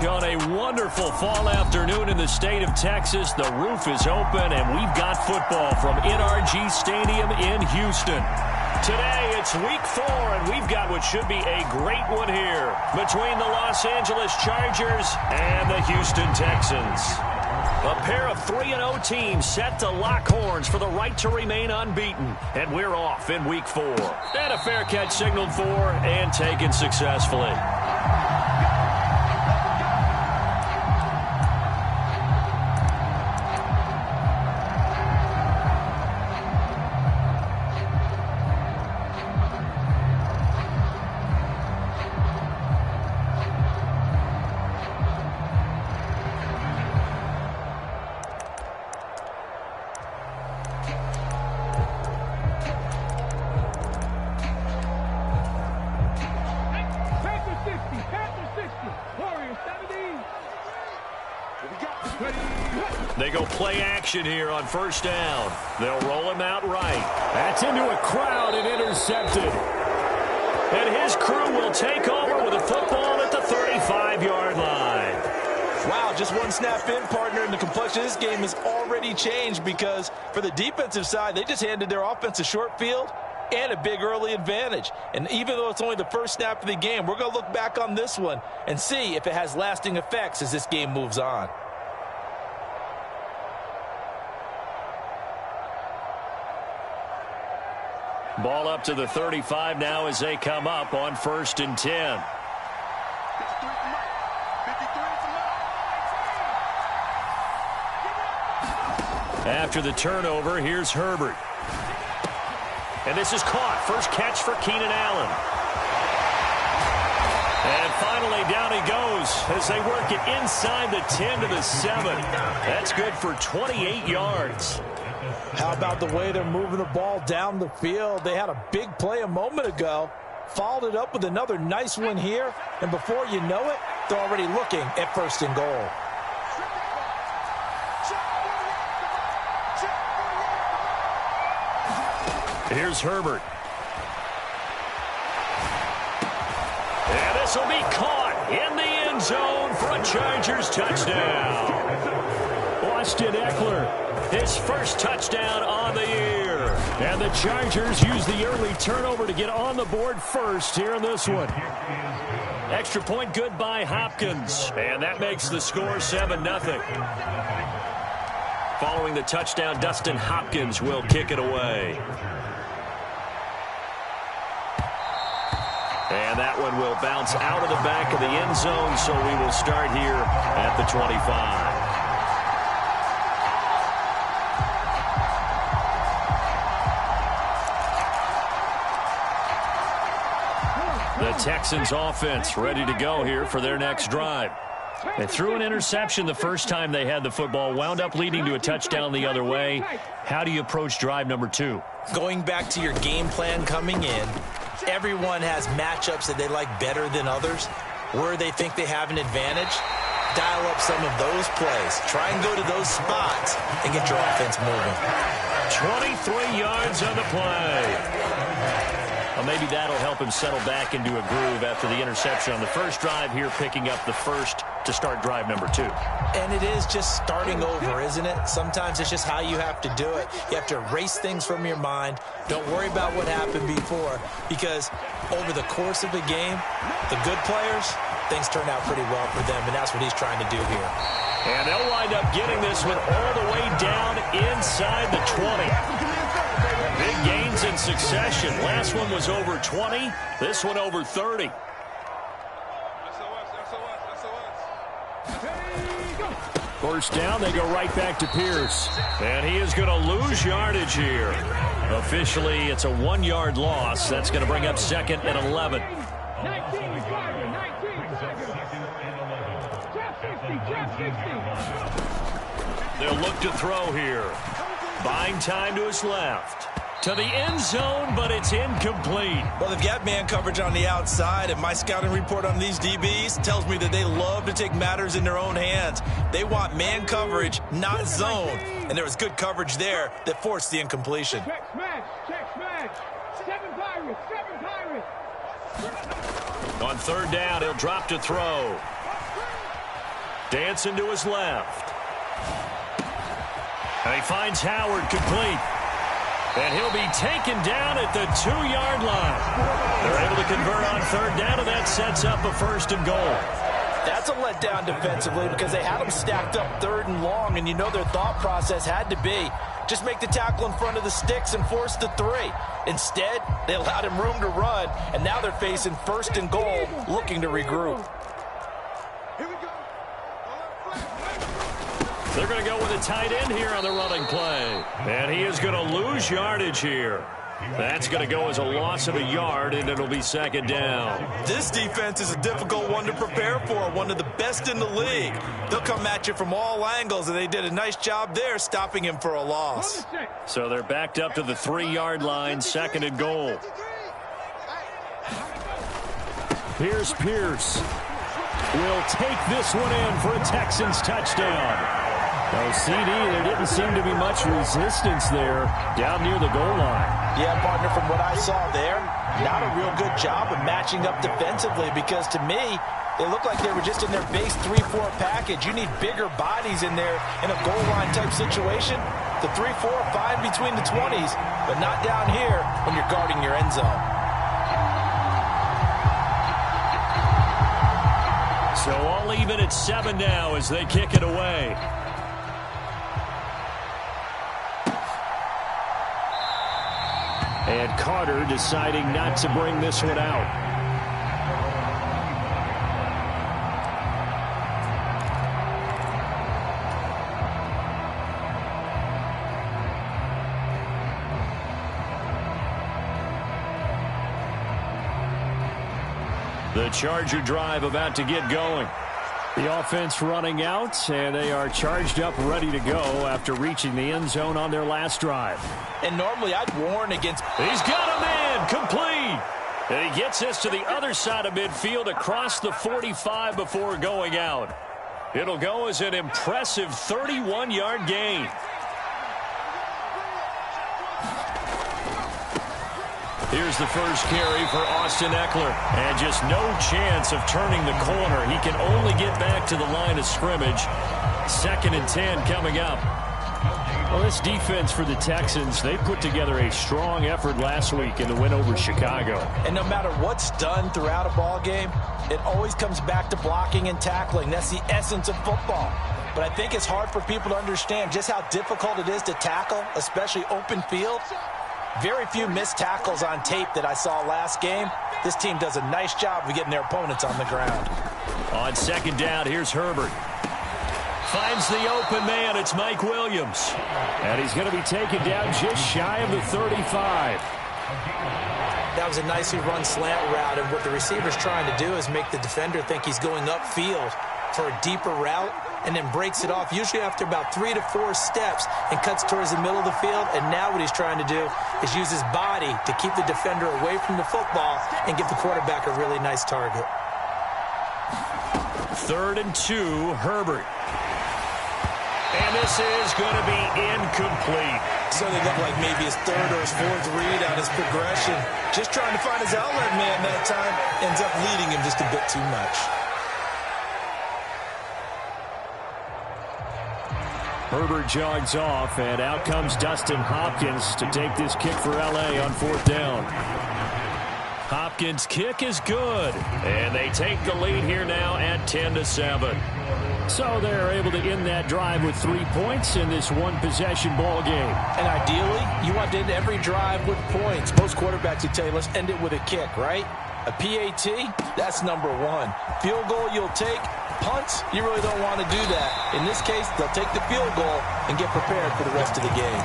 On a wonderful fall afternoon in the state of Texas, the roof is open, and we've got football from NRG Stadium in Houston. Today, it's week 4, and we've got what should be a great one here between the Los Angeles Chargers and the Houston Texans. A pair of 3-0 teams set to lock horns for the right to remain unbeaten. And we're off in week 4. And a fair catch signaled for and taken successfully. They go play action here on first down. They'll roll him out right. That's into a crowd and intercepted. And his crew will take over with a football at the 35-yard line. Wow, just one snap in, partner, and the complexion of this game has already changed because for the defensive side, they just handed their offense a short field and a big early advantage. And even though it's only the first snap of the game, we're going to look back on this one and see if it has lasting effects as this game moves on. Ball up to the 35 now as they come up on 1st and 10. After the turnover, here's Herbert. And this is caught. First catch for Keenan Allen. And finally, down he goes as they work it inside the 10 to the 7. That's good for 28 yards. How about the way they're moving the ball down the field? They had a big play a moment ago, followed it up with another nice one here, and before you know it, they're already looking at 1st and goal. Here's Herbert. And this will be caught in the end zone for a Chargers touchdown. Austin Eckler, his first touchdown on the year. And the Chargers use the early turnover to get on the board first here in this one. Extra point good by Hopkins. And that makes the score 7-0. Following the touchdown, Dustin Hopkins will kick it away. And that one will bounce out of the back of the end zone, so we will start here at the 25. The Texans offense ready to go here for their next drive. They threw an interception the first time they had the football, wound up leading to a touchdown the other way. How do you approach drive number 2? Going back to your game plan coming in, everyone has matchups that they like better than others. Where they think they have an advantage, dial up some of those plays. Try and go to those spots and get your offense moving. 23 yards on the play. Well, maybe that'll help him settle back into a groove after the interception on the first drive here, picking up the first to start drive number 2. And it is just starting over, isn't it? Sometimes it's just how you have to do it. You have to erase things from your mind. Don't worry about what happened before, because over the course of the game, the good players, things turn out pretty well for them, and that's what he's trying to do here. And they'll wind up getting this one all the way down inside the 20. Big gains in succession. Last one was over 20. This one over 30. First down, they go right back to Pierce. And he is going to lose yardage here. Officially, it's a 1-yard loss. That's going to bring up 2nd and 11. They'll look to throw here. Buying time to his left. To the end zone, but it's incomplete. Well, they've got man coverage on the outside, and my scouting report on these DBs tells me that they love to take matters in their own hands. They want man coverage, not zone. And there was good coverage there that forced the incompletion. Check smash, check smash. 7 Pirates, 7 Pirates. On 3rd down, he'll drop to throw. Dancing to his left. And he finds Howard complete. And he'll be taken down at the 2-yard line. They're able to convert on third down, and that sets up a first and goal. That's a letdown defensively because they had them stacked up third and long, and you know their thought process had to be just make the tackle in front of the sticks and force the 3. Instead, they allowed him room to run, and now they're facing first and goal, looking to regroup. They're going to go with a tight end here on the running play. And he is going to lose yardage here. That's going to go as a loss of a yard, and it'll be second down. This defense is a difficult one to prepare for, one of the best in the league. They'll come at you from all angles, and they did a nice job there stopping him for a loss. So they're backed up to the 3-yard line, second and goal. Here's Pierce. Will take this one in for a Texans touchdown. No CD, there didn't seem to be much resistance there down near the goal line. Yeah, partner, from what I saw there, not a real good job of matching up defensively because to me, they look like they were just in their base 3-4 package. You need bigger bodies in there in a goal line type situation. The 3-4 fine between the 20s, but not down here when you're guarding your end zone. So all even at 7 now as they kick it away. And Carter deciding not to bring this one out. The Charger drive about to get going. The offense running out, and they are charged up, ready to go after reaching the end zone on their last drive. And normally I'd warn against... He's got a man, complete. And he gets this to the other side of midfield across the 45 before going out. It'll go as an impressive 31-yard gain. Here's the first carry for Austin Eckler. And just no chance of turning the corner. He can only get back to the line of scrimmage. 2nd and 10 coming up. Well, this defense for the Texans, they put together a strong effort last week in the win over Chicago. And no matter what's done throughout a ball game, it always comes back to blocking and tackling. That's the essence of football. But I think it's hard for people to understand just how difficult it is to tackle, especially open field. Very few missed tackles on tape that I saw last game. This team does a nice job of getting their opponents on the ground. On 2nd down, here's Herbert. Finds the open man. It's Mike Williams. And he's going to be taken down just shy of the 35. That was a nicely run slant route, and what the receiver's trying to do is make the defender think he's going upfield for a deeper route, and then breaks it off, usually after about 3 to 4 steps, and cuts towards the middle of the field. And now what he's trying to do is use his body to keep the defender away from the football and give the quarterback a really nice target. 3rd and 2, Herbert. And this is going to be incomplete. So they look like maybe his 3rd or his 4th read on his progression. Just trying to find his outlet man that time. Ends up leading him just a bit too much. Herbert jogs off, and out comes Dustin Hopkins to take this kick for L.A. on 4th down. Hopkins' kick is good, and they take the lead here now at 10-7. So they're able to end that drive with 3 points in this one-possession ball game. And ideally, you want to end every drive with points. Most quarterbacks would tell you, let's end it with a kick, right? A PAT, that's number 1. Field goal you'll take. Punts, you really don't want to do that. In this case, they'll take the field goal and get prepared for the rest of the game.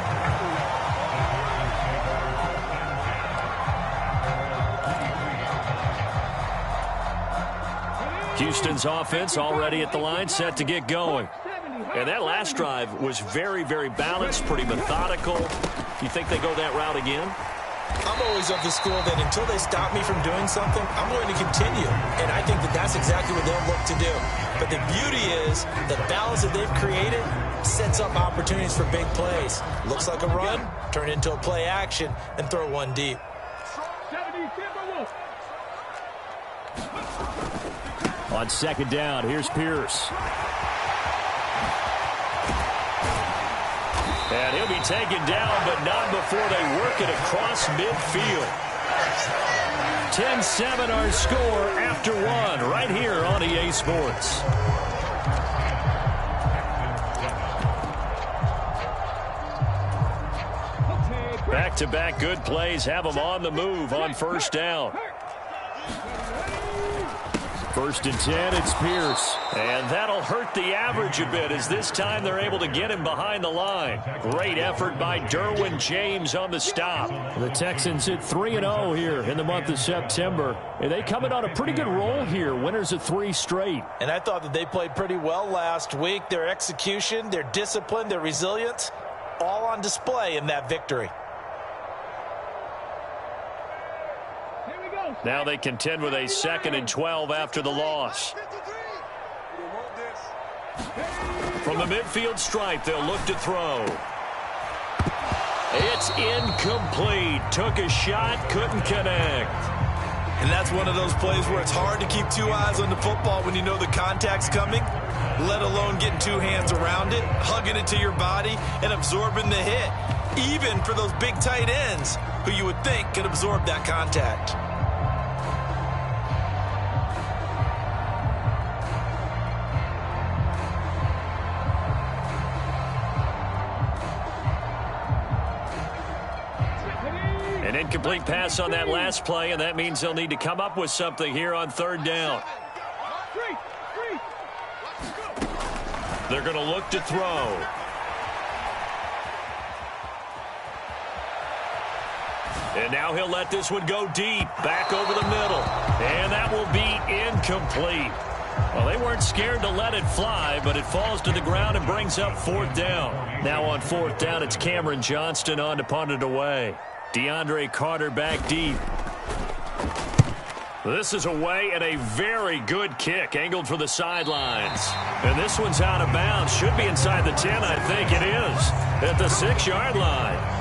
Houston's offense already at the line, set to get going. And that last drive was very, very balanced, pretty methodical. Do you think they go that route again? I'm always of the school that until they stop me from doing something, I'm going to continue. And I think that that's exactly what they'll look to do. But the beauty is the balance that they've created sets up opportunities for big plays. Looks like a run, turn into a play action, and throw one deep. On 2nd down, here's Pierce. And he'll be taken down, but not before they work it across midfield. 10-7 our score after one right here on EA Sports. Back-to-back good plays have them on the move on first down. 1st and 10, it's Pierce. And that'll hurt the average a bit as this time they're able to get him behind the line. Great effort by Derwin James on the stop. The Texans at 3-0 here in the month of September. And they coming on a pretty good roll here. Winners of 3 straight. And I thought that they played pretty well last week. Their execution, their discipline, their resilience, all on display in that victory. Now they contend with a 2nd and 12 after the loss. From the midfield stripe, they'll look to throw. It's incomplete. Took a shot, couldn't connect. And that's one of those plays where it's hard to keep 2 eyes on the football when you know the contact's coming, let alone getting 2 hands around it, hugging it to your body, and absorbing the hit, even for those big tight ends who you would think could absorb that contact. An incomplete pass on that last play, and that means they'll need to come up with something here on 3rd down. They're going to look to throw. And now he'll let this one go deep, back over the middle. And that will be incomplete. Well, they weren't scared to let it fly, but it falls to the ground and brings up 4th down. Now on 4th down, it's Cameron Johnston on to punt it away. DeAndre Carter back deep. This is away and a very good kick, angled for the sidelines. And this one's out of bounds. Should be inside the 10, I think it is, at the 6-yard line.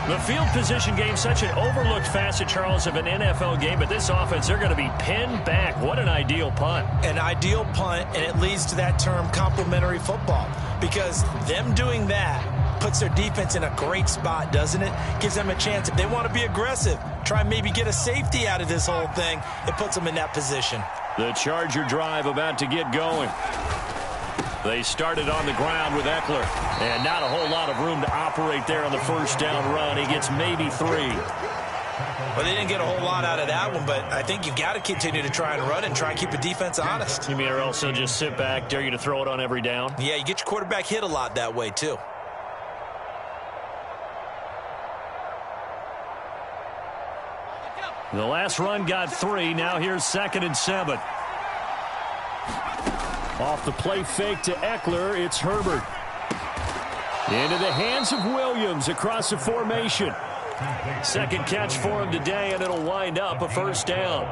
The field position game, such an overlooked facet, Charles, of an NFL game, but this offense, they're going to be pinned back. What an ideal punt. An ideal punt, and it leads to that term complementary football, because them doing that puts their defense in a great spot, doesn't it? Gives them a chance. If they want to be aggressive, try and maybe get a safety out of this whole thing, it puts them in that position. The Charger drive about to get going. They started on the ground with Eckler, and not a whole lot of room to operate there on the 1st down run. He gets maybe 3. Well, they didn't get a whole lot out of that one, but I think you've got to continue to try and run and try and keep the defense honest. You mean or else they'll just sit back, dare you to throw it on every down? Yeah, you get your quarterback hit a lot that way, too. The last run got 3. Now here's 2nd and 7. Off the play fake to Eckler, it's Herbert. Into the hands of Williams across the formation. 2nd catch for him today, and it'll wind up a 1st down.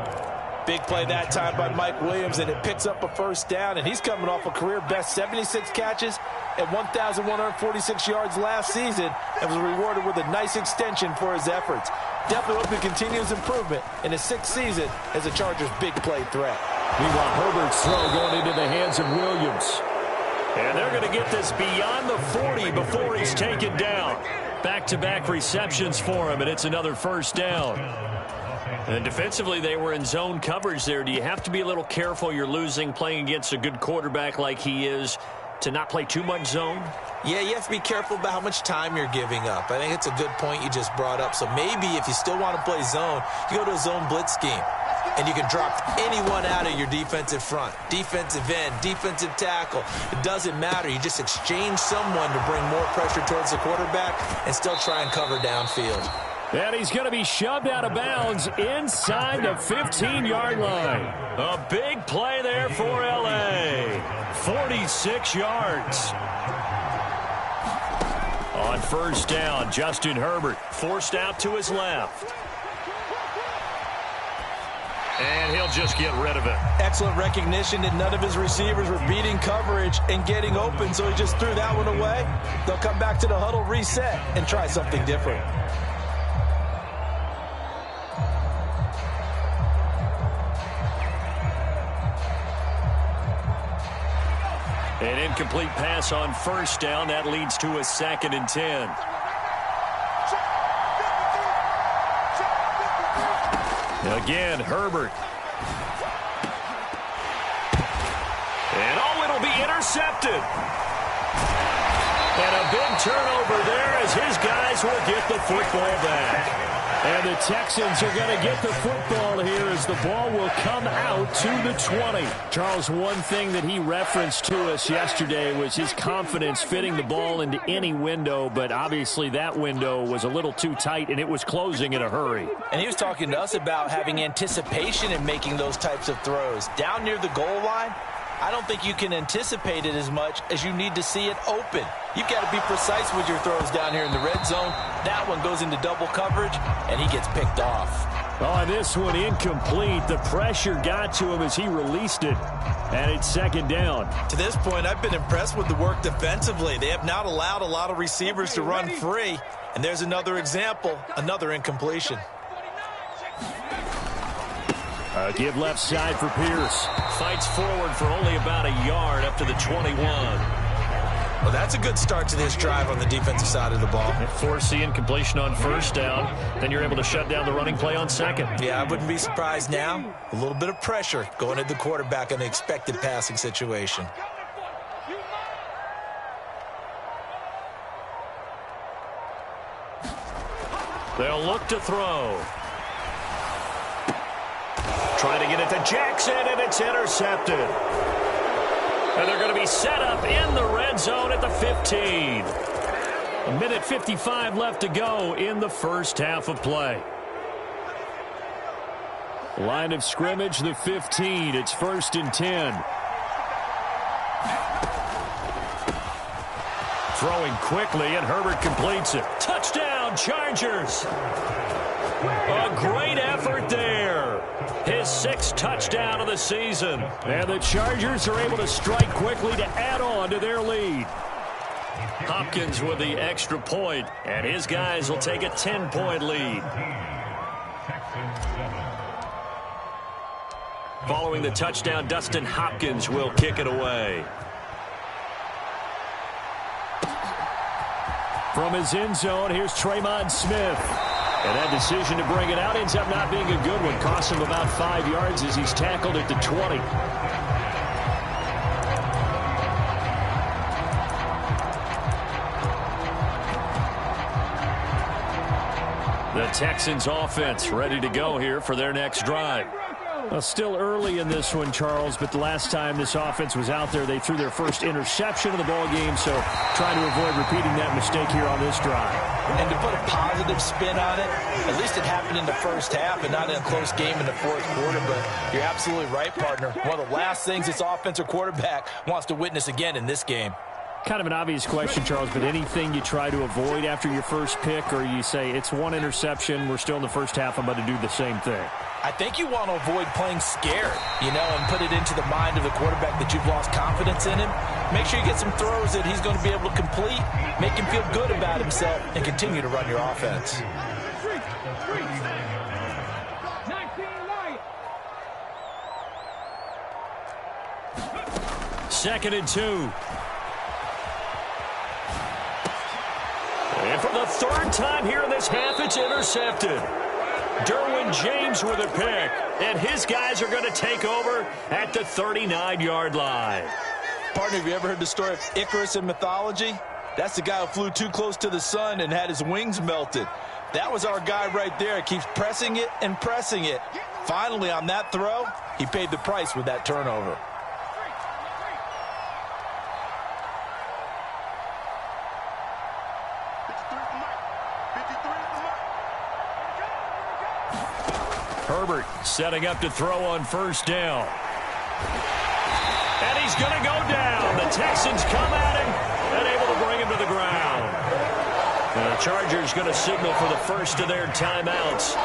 Big play that time by Mike Williams, and it picks up a 1st down, and he's coming off a career-best 76 catches and 1,146 yards last season, and was rewarded with a nice extension for his efforts. Definitely hope he continues improvement in his 6th season as a Chargers' big play threat. Meanwhile, Herbert's throw going into the hands of Williams. And they're going to get this beyond the 40 before he's taken down. Back-to-back receptions for him, and it's another 1st down. And defensively, they were in zone coverage there. Do you have to be a little careful? You're losing, playing against a good quarterback like he is, to not play too much zone? Yeah, you have to be careful about how much time you're giving up. I think it's a good point you just brought up. So maybe if you still want to play zone, you go to a zone blitz scheme. And you can drop anyone out of your defensive front. Defensive end, defensive tackle. It doesn't matter. You just exchange someone to bring more pressure towards the quarterback and still try and cover downfield. And he's going to be shoved out of bounds inside the 15-yard line. A big play there for L.A. 46 yards. On 1st down, Justin Herbert forced out to his left. And he'll just get rid of it. Excellent recognition that none of his receivers were beating coverage and getting open, so he just threw that one away. They'll come back to the huddle, reset, and try something different. An incomplete pass on first down. That leads to a 2nd and 10. Again, Herbert. And it'll be intercepted. And a big turnover there as his guys will get the football back. And the Texans are going to get the football here as the ball will come out to the 20. Charles, one thing that he referenced to us yesterday was his confidence fitting the ball into any window, but obviously that window was a little too tight and it was closing in a hurry. And he was talking to us about having anticipation in making those types of throws. Down near the goal line, I don't think you can anticipate it as much as you need to see it open. You've got to be precise with your throws down here in the red zone. That one goes into double coverage, and he gets picked off. Oh, this one incomplete. The pressure got to him as he released it, and it's 2nd down. To this point, I've been impressed with the work defensively. They have not allowed a lot of receivers to run free, and there's another example, another incompletion. Give left side for Pierce. Fights forward for only about a yard up to the 21. Well, that's a good start to this drive on the defensive side of the ball. Force the incompletion on first down. Then you're able to shut down the running play on second. Yeah, I wouldn't be surprised now. A little bit of pressure going at the quarterback in an expected passing situation. They'll look to throw. Trying to get it to Jackson, and it's intercepted. And they're going to be set up in the red zone at the 15. 1:55 left to go in the first half of play. Line of scrimmage, the 15. It's 1st and 10. Throwing quickly, and Herbert completes it. Touchdown, Chargers. A great effort there. His 6th touchdown of the season. And the Chargers are able to strike quickly to add on to their lead. Hopkins with the extra point, and his guys will take a 10-point lead. Following the touchdown, Dustin Hopkins will kick it away. From his end zone, here's Tremon Smith. And that decision to bring it out ends up not being a good one. Costs him about 5 yards as he's tackled at the 20. The Texans offense ready to go here for their next drive. Well, still early in this one, Charles, but the last time this offense was out there, they threw their first interception of the ball game, so trying to avoid repeating that mistake here on this drive. And to put a positive spin on it, at least it happened in the first half and not in a close game in the fourth quarter, but you're absolutely right, partner. One of the last things this offensive quarterback wants to witness again in this game. Kind of an obvious question, Charles, but anything you try to avoid after your first pick, or you say it's one interception, we're still in the first half, I'm about to do the same thing? I think you want to avoid playing scared, and put it into the mind of the quarterback that you've lost confidence in him. Make sure you get some throws that he's going to be able to complete, make him feel good about himself, and continue to run your offense. Second and 2. And for the 3rd time here in this half, it's intercepted. Derwin James with a pick, and his guys are going to take over at the 39-yard line. Partner, have you ever heard the story of Icarus in mythology? That's the guy who flew too close to the sun and had his wings melted. That was our guy right there. He keeps pressing it and pressing it. Finally, on that throw, he paid the price with that turnover. Herbert setting up to throw on first down. And he's going to go down. The Texans come at him and able to bring him to the ground. And the Chargers going to signal for the first of their timeouts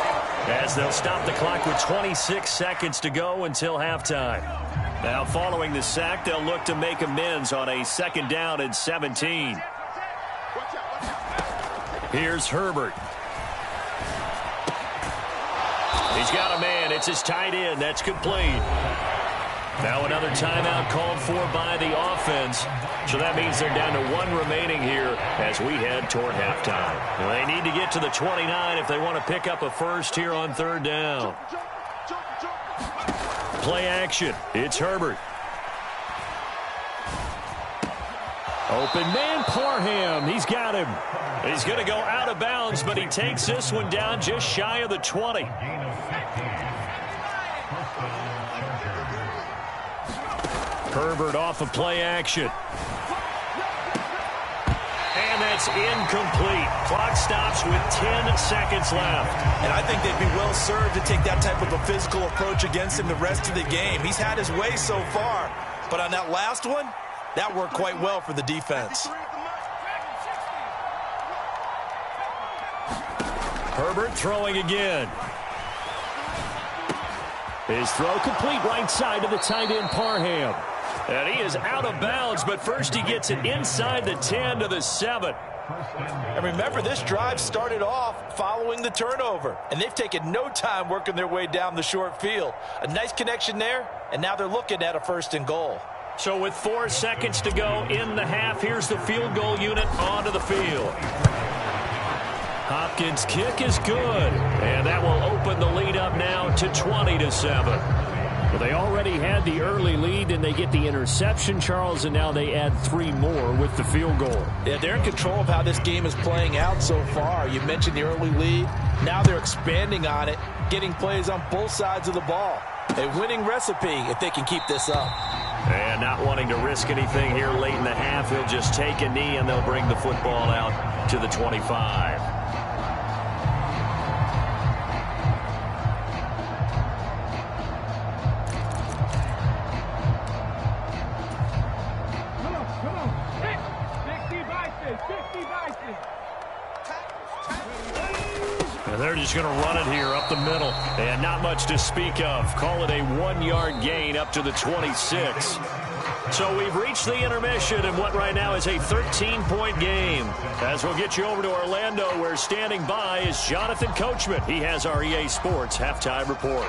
as they'll stop the clock with 26 seconds to go until halftime. Now following the sack, they'll look to make amends on a 2nd down and 17. Here's Herbert. He's got a man. It's his tight end. That's complete. Now another timeout called for by the offense. So that means they're down to 1 remaining here as we head toward halftime. Well, they need to get to the 29 if they want to pick up a first here on 3rd down. Play action. It's Herbert. Open man, Parham. He's got him. He's going to go out of bounds, but he takes this one down just shy of the 20. Herbert off of play action. And that's incomplete. Clock stops with 10 seconds left. And I think they'd be well served to take that type of a physical approach against him the rest of the game. He's had his way so far, but on that last one, that worked quite well for the defense. Herbert throwing again. His throw complete right side to the tight end Parham. And he is out of bounds, but first he gets it inside the 10 to the 7. And remember, this drive started off following the turnover, and they've taken no time working their way down the short field. A nice connection there, and now they're looking at a 1st and goal. So with 4 seconds to go in the half, here's the field goal unit onto the field. Hopkins' kick is good, and that will open the lead up now to 20 to 7. Well, they already had the early lead, and they get the interception, Charles, and now they add 3 more with the field goal. Yeah, they're in control of how this game is playing out so far. You mentioned the early lead. Now they're expanding on it, getting plays on both sides of the ball. A winning recipe if they can keep this up. And not wanting to risk anything here late in the half, he'll just take a knee, and they'll bring the football out to the 25. And they're just going to run it here up the middle. And not much to speak of. Call it a 1-yard gain up to the 26. So we've reached the intermission in what right now is a 13-point game. As we'll get you over to Orlando, where standing by is Jonathan Coachman. He has our EA Sports halftime report.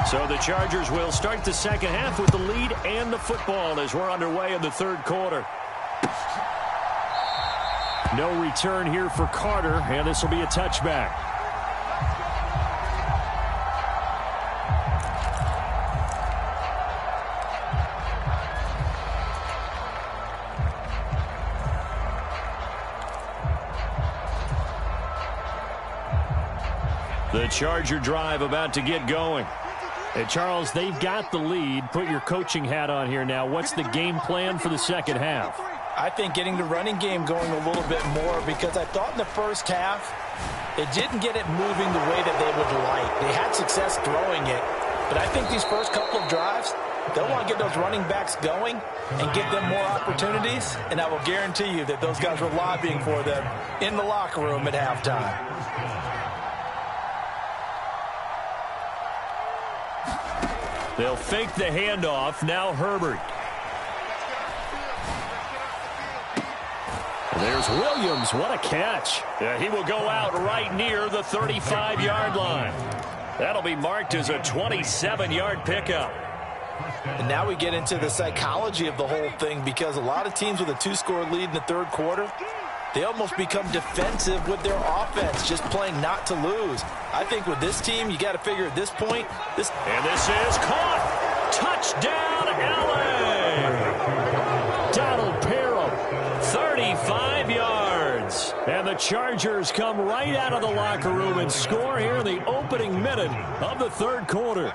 So the Chargers will start the second half with the lead and the football as we're underway in the 3rd quarter. No return here for Carter, and this will be a touchback. The Charger drive about to get going. Hey, Charles, they've got the lead. Put your coaching hat on here now. What's the game plan for the second half? I think getting the running game going a little bit more, because I thought in the first half it didn't get it moving the way that they would like. They had success throwing it, but I think these first couple of drives, they'll want to get those running backs going and give them more opportunities, and I will guarantee you that those guys were lobbying for them in the locker room at halftime. They'll fake the handoff. Now Herbert. There's Williams. What a catch. Yeah, he will go out right near the 35-yard line. That'll be marked as a 27-yard pickup. And now we get into the psychology of the whole thing, because a lot of teams with a 2-score lead in the 3rd quarter, they almost become defensive with their offense, just playing not to lose. I think with this team, you got to figure at this point. And this is caught. Touchdown, LA. Donald Parham, 35 yards. And the Chargers come right out of the locker room and score here in the opening minute of the 3rd quarter.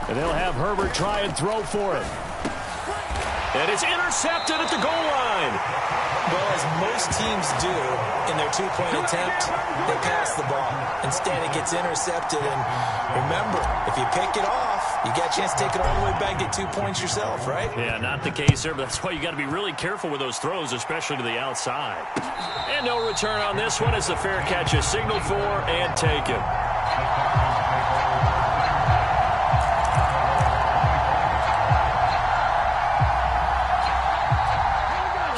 And they'll have Herbert try and throw for it. And it's intercepted at the goal line. Well, as most teams do in their 2-point attempt, they pass the ball. Instead, it gets intercepted. And remember, if you pick it off, you got a chance to take it all the way back, get 2 points yourself, right? Yeah, not the case there, but that's why you got to be really careful with those throws, especially to the outside. And no return on this one as the fair catch is signaled for and taken.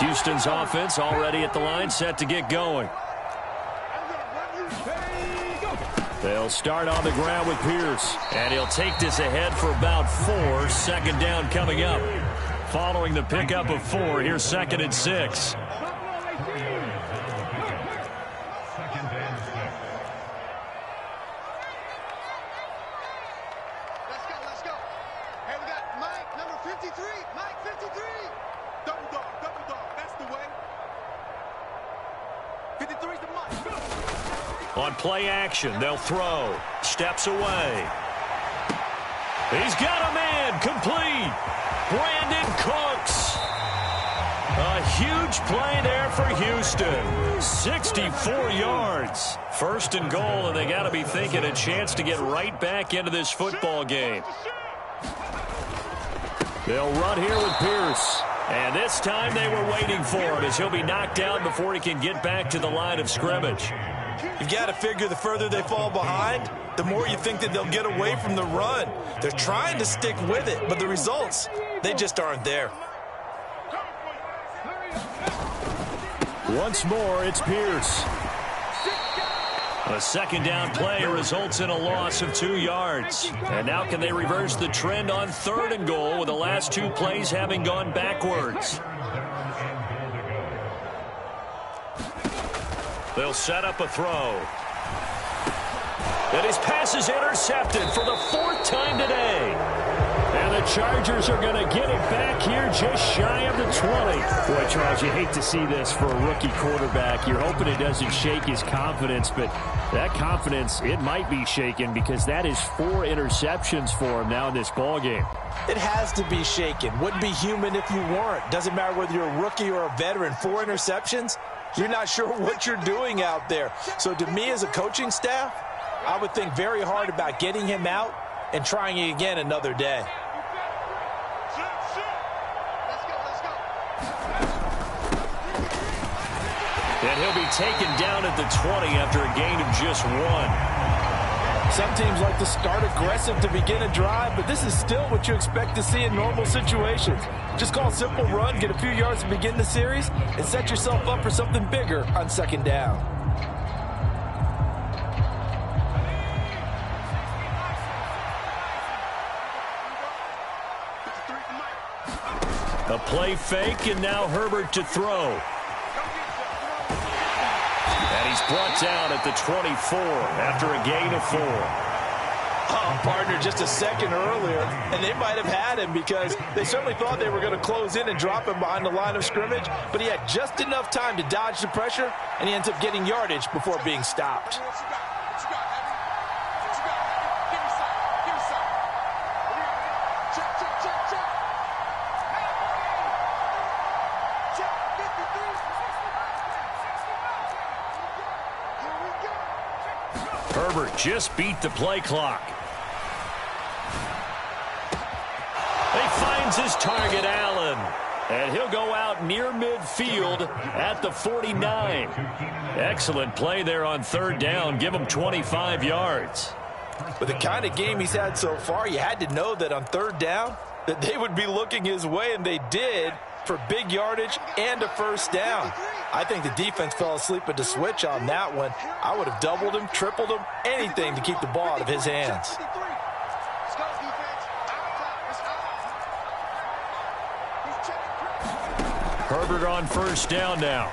Houston's offense already at the line, set to get going. They'll start on the ground with Pierce. And he'll take this ahead for about 4. Second down coming up. Following the pickup of 4, here's 2nd and 6. On play action, they'll throw. Steps away. He's got a man. Complete. Brandon Cooks. A huge play there for Houston. 64 yards. 1st and goal, and they got to be thinking a chance to get right back into this football game. They'll run here with Pierce. And this time they were waiting for him as he'll be knocked down before he can get back to the line of scrimmage. You've got to figure the further they fall behind, the more you think that they'll get away from the run. They're trying to stick with it, but the results, they just aren't there. Once more, it's Pierce. A second down play results in a loss of 2 yards. And now can they reverse the trend on 3rd and goal with the last 2 plays having gone backwards? They'll set up a throw. And his pass is intercepted for the 4th time today. And the Chargers are going to get it back here just shy of the 20. Boy, Charles, you hate to see this for a rookie quarterback. You're hoping it doesn't shake his confidence, but that confidence, it might be shaken because that is 4 interceptions for him now in this ball game. It has to be shaken. Wouldn't be human if you weren't. Doesn't matter whether you're a rookie or a veteran. 4 interceptions, you're not sure what you're doing out there. So to me as a coaching staff, I would think very hard about getting him out and trying it again another day. And he'll be taken down at the 20 after a gain of just 1. Some teams like to start aggressive to begin a drive, but this is still what you expect to see in normal situations. Just call a simple run, get a few yards to begin the series, and set yourself up for something bigger on 2nd down. A play fake, and now Herbert to throw. And he's brought down at the 24 after a gain of 4. Oh, partner, just a second earlier, and they might have had him because they certainly thought they were going to close in and drop him behind the line of scrimmage, but he had just enough time to dodge the pressure, and he ends up getting yardage before being stopped. Herbert just beat the play clock. He finds his target, Allen. And he'll go out near midfield at the 49. Excellent play there on 3rd down. Give him 25 yards. With the kind of game he's had so far, you had to know that on 3rd down that they would be looking his way, and they did, for big yardage and a 1st down. I think the defense fell asleep at the switch on that one. I would have doubled him, tripled him, anything to keep the ball out of his hands. Herbert on 1st down now.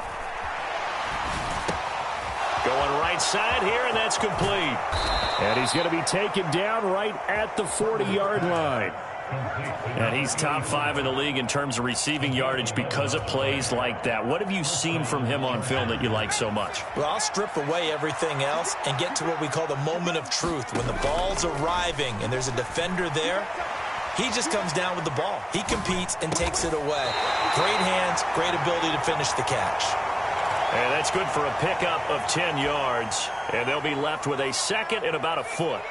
Going right side here, and that's complete. And he's going to be taken down right at the 40-yard line. And he's top 5 in the league in terms of receiving yardage because of plays like that. What have you seen from him on film that you like so much? Well, I'll strip away everything else and get to what we call the moment of truth. When the ball's arriving and there's a defender there, he just comes down with the ball. He competes and takes it away. Great hands, great ability to finish the catch. And that's good for a pickup of 10 yards. And they'll be left with a 2nd and about a foot.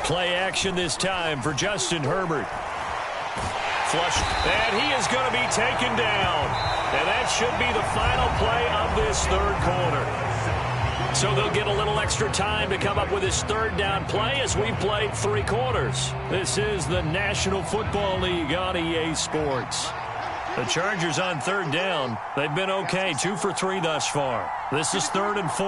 Play action this time for Justin Herbert. Flush, and he is going to be taken down. And that should be the final play of this 3rd quarter. So they'll get a little extra time to come up with his third down play as we've played 3 quarters. This is the National Football League on EA Sports. The Chargers on third down. They've been okay, 2 for 3 thus far. This is 3rd and 4.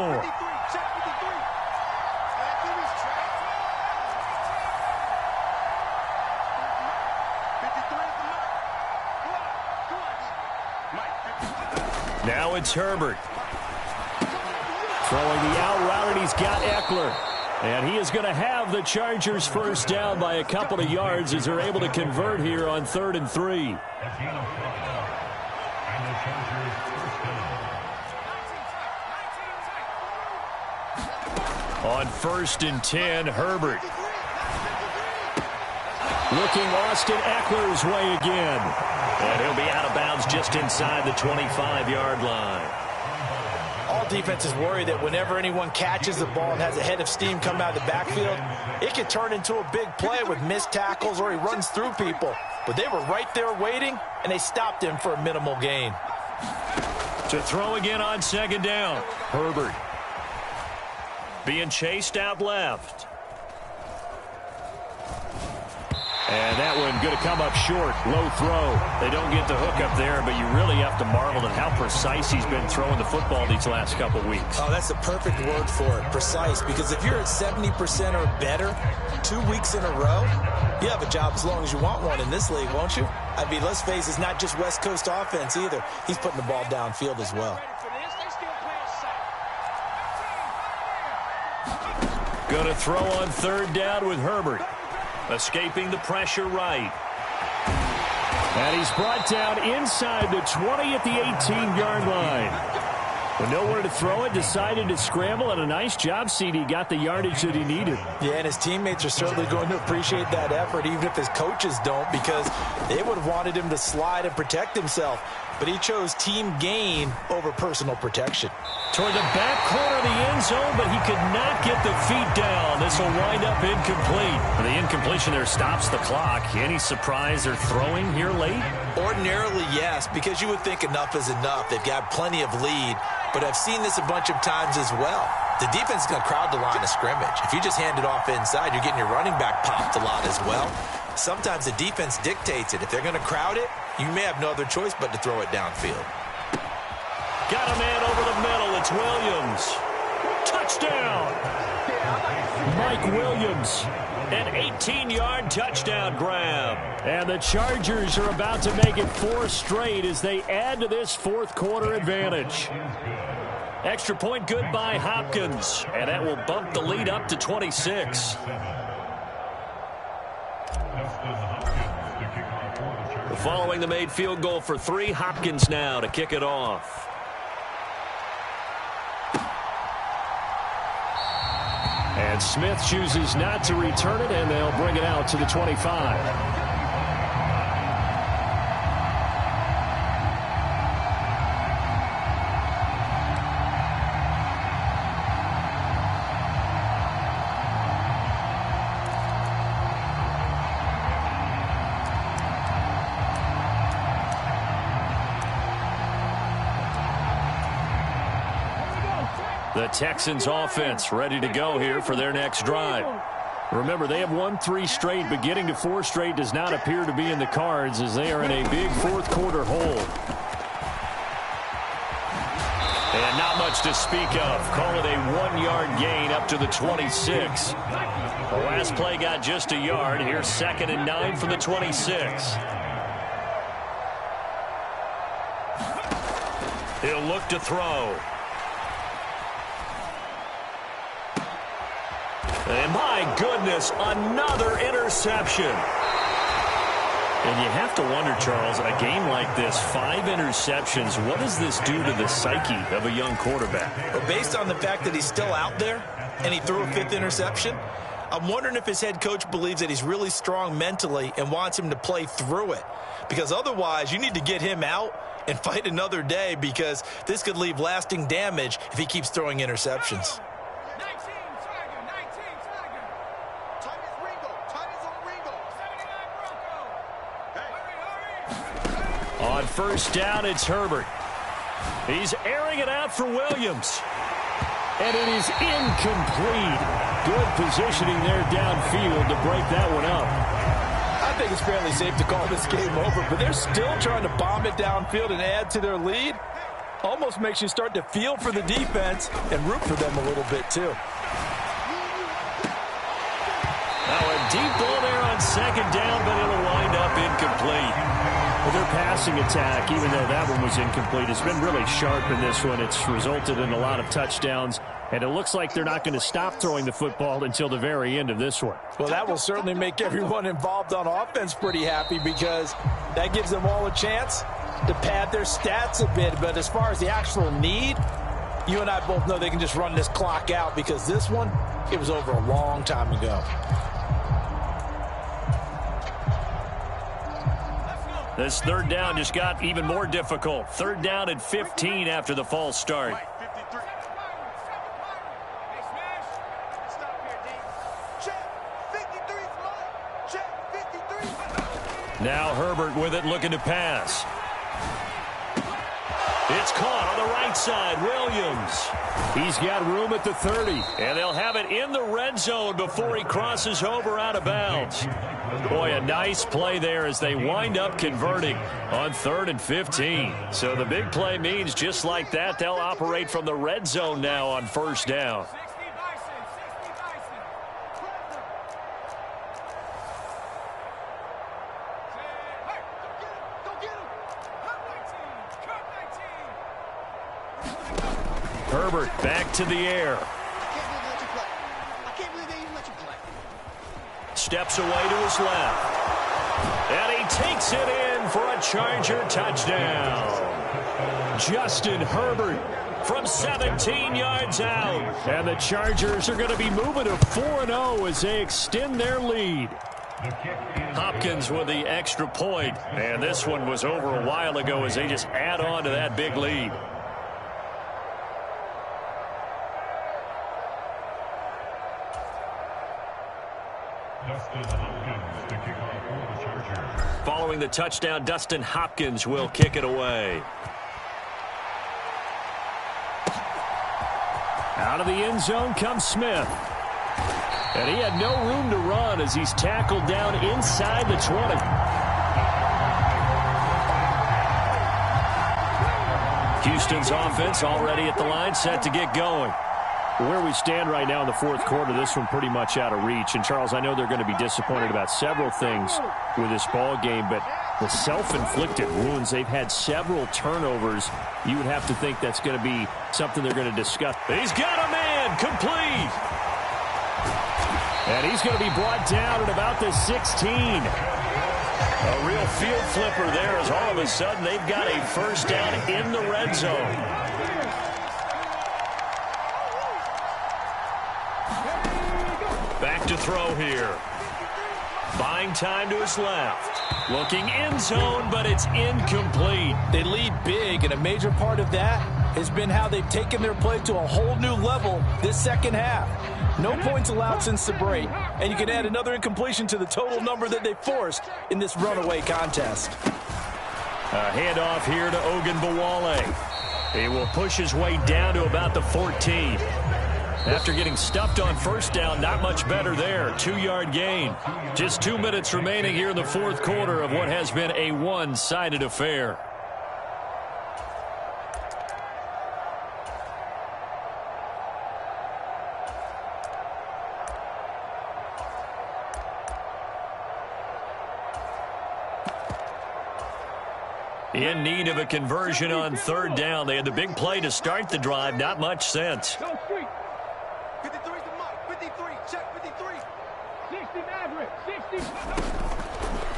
Now it's Herbert. Throwing the out route, and he's got Eckler. And he is going to have the Chargers first down by a couple of yards as they're able to convert here on 3rd and 3. On 1st and 10, Herbert. Looking Austin Eckler's way again. And he'll be out of bounds just inside the 25-yard line. All defenses worry that whenever anyone catches the ball and has a head of steam come out of the backfield, it can turn into a big play with missed tackles or he runs through people. But they were right there waiting, and they stopped him for a minimal gain. To throw again on 2nd down, Herbert. Being chased out left. And that one going to come up short. Low throw. They don't get the hook up there, but you really have to marvel at how precise he's been throwing the football these last couple weeks. Oh, that's the perfect word for it, precise. Because if you're at 70% or better 2 weeks in a row, you have a job as long as you want one in this league, won't you? I mean, let's face it, it's not just West Coast offense either. He's putting the ball downfield as well. Going to throw on 3rd down with Herbert. Escaping the pressure right. And he's brought down inside the 20 at the 18-yard line. With nowhere to throw it, decided to scramble, and a nice job, CD. Got the yardage that he needed. Yeah, and his teammates are certainly going to appreciate that effort, even if his coaches don't, because they would have wanted him to slide and protect himself. But he chose team gain over personal protection. Toward the back corner of the end zone, but he could not get the feet down. This will wind up incomplete. The incompletion there stops the clock. Any surprise they're throwing here late? Ordinarily, yes, because you would think enough is enough. They've got plenty of lead, but I've seen this a bunch of times as well. The defense is going to crowd the line of scrimmage. If you just hand it off inside, you're getting your running back popped a lot as well. Sometimes the defense dictates it. If they're going to crowd it, you may have no other choice but to throw it downfield. Got a man over the middle. It's Williams. Touchdown. Mike Williams. An 18-yard touchdown grab. And the Chargers are about to make it 4 straight as they add to this 4th quarter advantage. Extra point good by Hopkins. And that will bump the lead up to 26. Following the made field goal for 3, Hopkins now to kick it off. And Smith chooses not to return it, and they'll bring it out to the 25. The Texans offense ready to go here for their next drive. Remember, they have won 3 straight, but getting to 4 straight does not appear to be in the cards as they are in a big 4th quarter hole. And not much to speak of. Call it a 1-yard gain up to the 26. The last play got just a yard. Here's 2nd and 9 from the 26. He'll look to throw. And my goodness, another interception. And you have to wonder, Charles, a game like this, 5 interceptions, what does this do to the psyche of a young quarterback? Well, based on the fact that he's still out there and he threw a 5th interception, I'm wondering if his head coach believes that he's really strong mentally and wants him to play through it. Because otherwise, you need to get him out and fight another day, because this could leave lasting damage if he keeps throwing interceptions. On 1st down, it's Herbert. He's airing it out for Williams. And it is incomplete. Good positioning there downfield to break that one up. I think it's fairly safe to call this game over, but they're still trying to bomb it downfield and add to their lead. Almost makes you start to feel for the defense and root for them a little bit too. Now a deep ball there on second down, but it'll wind up incomplete. Well, their passing attack, even though that one was incomplete, has been really sharp in this one. It's resulted in a lot of touchdowns, and it looks like they're not going to stop throwing the football until the very end of this one. Well, that will certainly make everyone involved on offense pretty happy because that gives them all a chance to pad their stats a bit. But as far as the actual need, you and I both know they can just run this clock out because this one, it was over a long time ago. This third down just got even more difficult. Third down and 15 after the false start. Now Herbert with it, looking to pass. It's caught on the right side. Williams. He's got room at the 30. And they'll have it in the red zone before he crosses over out of bounds. Boy, a nice play there as they wind up converting on 3rd and 15. So the big play means just like that, they'll operate from the red zone now on 1st down. Herbert back to the air. Steps away to his left. And he takes it in for a Charger touchdown. Justin Herbert from 17 yards out. And the Chargers are going to be moving to 4-0 as they extend their lead. Hopkins with the extra point. And this one was over a while ago as they just add on to that big lead. Following the touchdown, Dustin Hopkins will kick it away. Out of the end zone comes Smith. And he had no room to run as he's tackled down inside the 20. Houston's offense already at the line, set to get going. Where we stand right now in the 4th quarter, this one pretty much out of reach. And, Charles, I know they're going to be disappointed about several things with this ball game, but the self-inflicted wounds, they've had several turnovers. You would have to think that's going to be something they're going to discuss. He's got a man, complete. And he's going to be brought down at about the 16. A real field flipper there as all of a sudden they've got a 1st down in the red zone. Back to throw here. Buying time to his left. Looking end zone, but it's incomplete. They lead big, and a major part of that has been how they've taken their play to a whole new level this second half. No points allowed since the break, and you can add another incompletion to the total number that they forced in this runaway contest. A handoff here to Ogunbowale. He will push his way down to about the 14. After getting stuffed on 1st down, not much better there. 2-yard gain. Just 2 minutes remaining here in the 4th quarter of what has been a one-sided affair. In need of a conversion on 3rd down. They had the big play to start the drive. Not much sense. 53 to Mike. 53. Check 53. 60 Maverick. 60.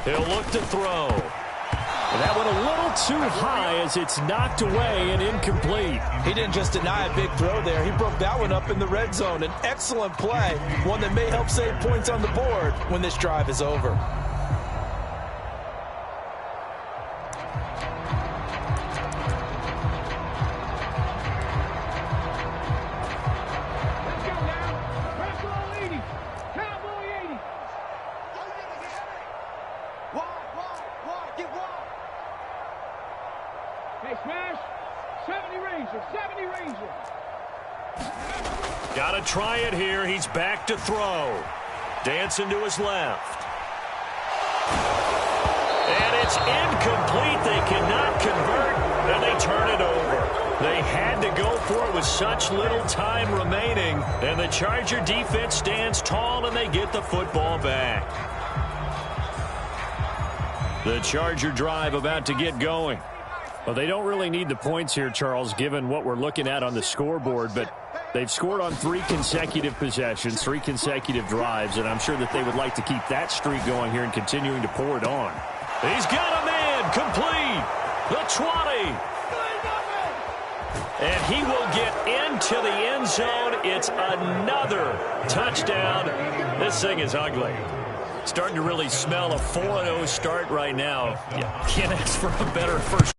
He'll look to throw. That went a little too high as it's knocked away and incomplete. He didn't just deny a big throw there. He broke that one up in the red zone. An excellent play. One that may help save points on the board when this drive is over. Got to try it here. He's back to throw. Dancing to his left. And it's incomplete. They cannot convert, and they turn it over. They had to go for it with such little time remaining, and the Charger defense stands tall, and they get the football back. The Charger drive about to get going. Well, they don't really need the points here, Charles, given what we're looking at on the scoreboard, but they've scored on 3 consecutive possessions, 3 consecutive drives, and I'm sure that they would like to keep that streak going here and continuing to pour it on. He's got a man complete. The 20. And he will get into the end zone. It's another touchdown. This thing is ugly. Starting to really smell a 4-0 start right now. You can't ask for a better first.